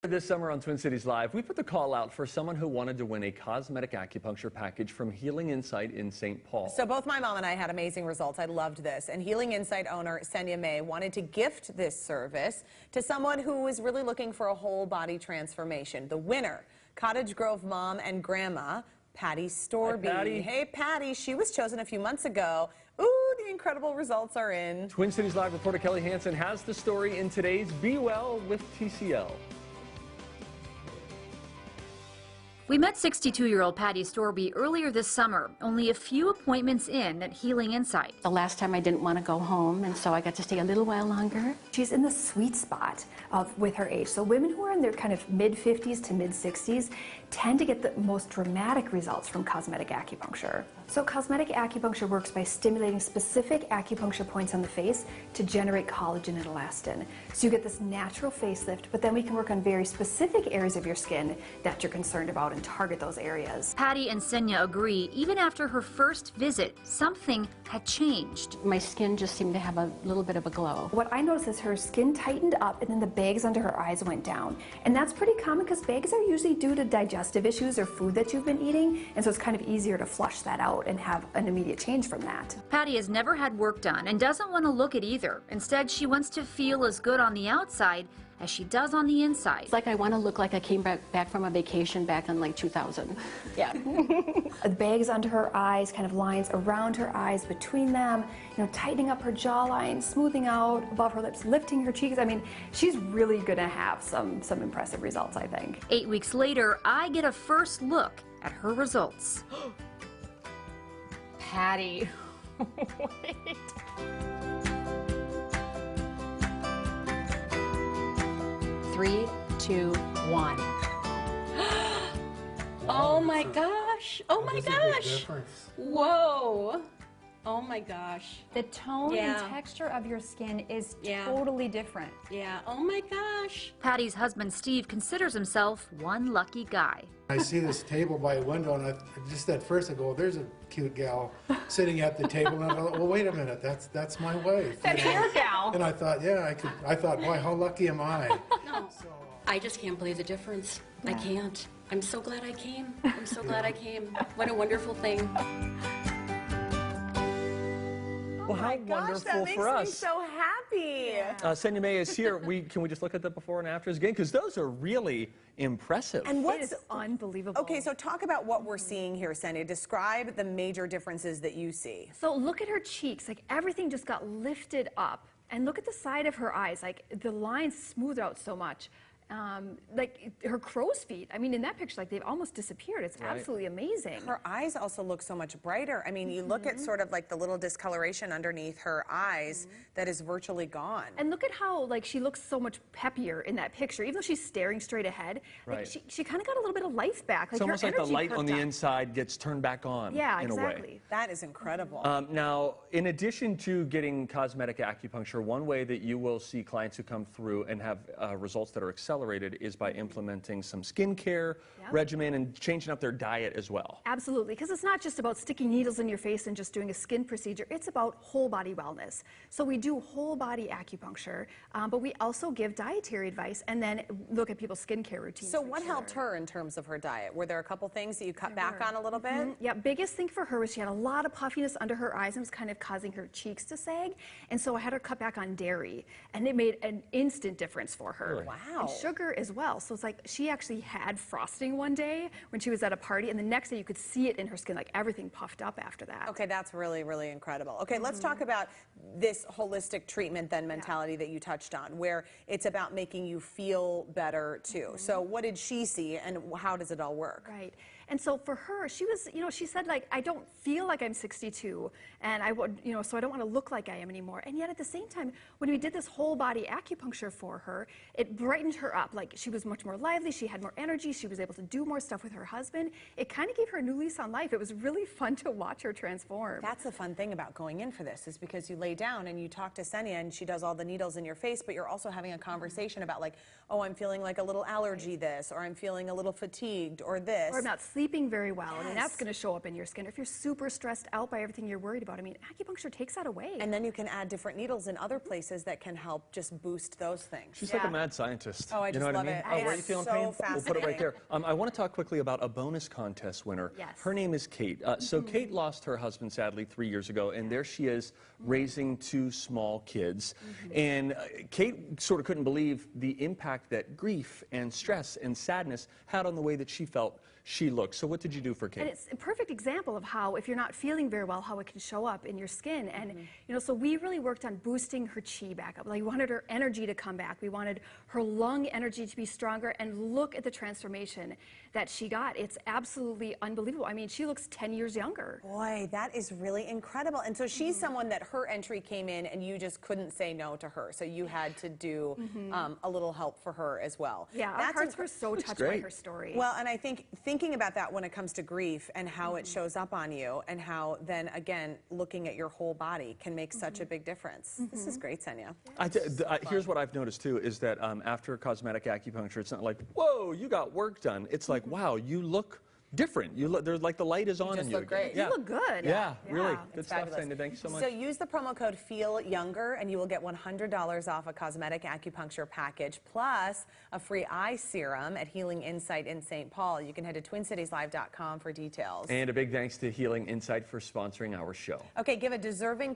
This summer on Twin Cities Live, we put the call out for someone who wanted to win a cosmetic acupuncture package from Healing Insight in St. Paul. So both my mom and I had amazing results. I loved this. And Healing Insight owner Senya May wanted to gift this service to someone who was really looking for a whole body transformation. The winner, Cottage Grove mom and grandma, Patty Storby. Hi, Patty. Hey, Patty. She was chosen a few months ago. Ooh, the incredible results are in. Twin Cities Live reporter Kelly Hansen has the story in today's Be Well with TCL. We met 62-year-old Patty Storby earlier this summer, only a few appointments in at Healing Insight. The last time I didn't want to go home, and so I got to stay a little while longer. She's in the sweet spot with her age. So women who are in their kind of mid-50s to mid-60s tend to get the most dramatic results from cosmetic acupuncture. So cosmetic acupuncture works by stimulating specific acupuncture points on the face to generate collagen and elastin. So you get this natural facelift, but then we can work on very specific areas of your skin that you're concerned about and target those areas. Patty and Senya agree, even after her first visit, something had changed. My skin just seemed to have a little bit of a glow. What I noticed is her skin tightened up and then the bags under her eyes went down. And that's pretty common because bags are usually due to digestive issues or food that you've been eating, and so it's kind of easier to flush that out and have an immediate change from that. Patty has never had work done and doesn't want to look it either. Instead, she wants to feel as good on the outside as she does on the inside. It's like I want to look like I came back from a vacation back in like 2000. Yeah. The bags under her eyes, kind of lines around her eyes, between them, tightening up her jawline, smoothing out above her lips, lifting her cheeks. I mean, she's really going to have some impressive results, I think. 8 weeks later, I get a first look at her results. Patty. Wait. Three, two, one. Oh my gosh! Oh my gosh! Whoa! Oh my gosh! The tone and texture of your skin is totally different. Yeah. Oh my gosh! Patty's husband Steve considers himself one lucky guy. I see this table by a window, and just at first I go, "There's a cute gal sitting at the table." And I thought, "Well, wait a minute, that's my wife." That's your gal. And I thought, yeah, I thought, boy, how lucky am I? No, I just can't believe the difference. I can't. I'm so glad I came. I'm so glad I came. What a wonderful thing. Well, how wonderful for us. That makes me so happy. Senya May is here. Can we just look at the before and afters again? Because those are really impressive. And It is unbelievable. Okay, so talk about what we're seeing here, Senya. Describe the major differences that you see. So look at her cheeks, like everything just got lifted up. And look at the side of her eyes, like the lines smoothed out so much. Like her crow's feet, I mean, in that picture, like they've almost disappeared. It's absolutely amazing. Her eyes also look so much brighter. I mean, you look at sort of like the little discoloration underneath her eyes that is virtually gone. And look at how, like, she looks so much peppier in that picture, even though she's staring straight ahead. Like, she kind of got a little bit of life back. Like, it's almost like the light on the up. inside gets turned back on. Yeah, in exactly. a way. That is incredible. Now, in addition to getting cosmetic acupuncture, one way that you will see clients who come through and have results that are accelerated is by implementing some skincare regimen and changing up their diet as well. Absolutely, because it's not just about sticking needles in your face and just doing a skin procedure. It's about whole body wellness. So we do whole body acupuncture, but we also give dietary advice and then look at people's skincare routines. So what helped her in terms of her diet? Were there a couple things that you cut back on a little bit? Yeah, biggest thing for her was she had a lot of puffiness under her eyes and was kind of causing her cheeks to sag. And so I had her cut back on dairy, and it made an instant difference for her. Really? Wow. And sugar as well. So it's like she actually had frosting one day when she was at a party, and the next day you could see it in her skin, like everything puffed up after that. Okay, that's really, really incredible. Okay, let's talk about this holistic treatment then mentality that you touched on, where it's about making you feel better too. So what did she see, and how does it all work? Right. And so for her, she was, she said, like, I don't feel like I'm 62, and I would, so I don't want to look like I am anymore. And yet at the same time, when we did this whole body acupuncture for her, it brightened her up. Like, she was much more lively, she had more energy, she was able to do more stuff with her husband. It kind of gave her a new lease on life. It was really fun to watch her transform. That's the fun thing about going in for this, is because you lay down and you talk to Senya and she does all the needles in your face, but you're also having a conversation about, like, oh, I'm feeling like a little allergy this, or I'm feeling a little fatigued, or this. Or I'm not sleeping very well. I mean, that's going to show up in your skin. If you're super stressed out by everything you're worried about, I mean, acupuncture takes that away. And then you can add different needles in other places that can help just boost those things. She's like a mad scientist. Oh, I You just know what love I mean? it. Oh, where are you It's feeling so pain? We'll put it right fascinating. there. I want to talk quickly about a bonus contest winner. Yes. Her name is Kate. So Kate lost her husband, sadly, 3 years ago, and there she is raising 2 small kids. And Kate sort of couldn't believe the impact that grief and stress and sadness had on the way that she felt she looked. So what did you do for Kate? And it's a perfect example of how, if you're not feeling very well, how it can show up in your skin. And, you know, so we really worked on boosting her chi back up. Like, we wanted her energy to come back. We wanted her lung energy to be stronger. And look at the transformation that she got. It's absolutely unbelievable. I mean, she looks 10 years younger. Boy, that is really incredible. And so she's someone that her entry came in and you just couldn't say no to her. So you had to do a little help for her as well. Yeah, our hearts were so touched by her story. Well, and I think thinking about that when it comes to grief and how it shows up on you and how then, again, looking at your whole body can make such a big difference. This is great, Senya. Here's what I've noticed, too, is that after cosmetic acupuncture, it's not like, whoa, you got work done. It's like, wow, you look different. You look, there's like the light is on just in you. look great. You look good. Yeah, really. Yeah. Good It's stuff, fabulous. Senya. Thank you so much. So use the promo code FEELYOUNGER and you will get $100 off a cosmetic acupuncture package plus a free eye serum at Healing Insight in St. Paul. You can head to TwinCitiesLive.com for details. And a big thanks to Healing Insight for sponsoring our show. Okay, give a deserving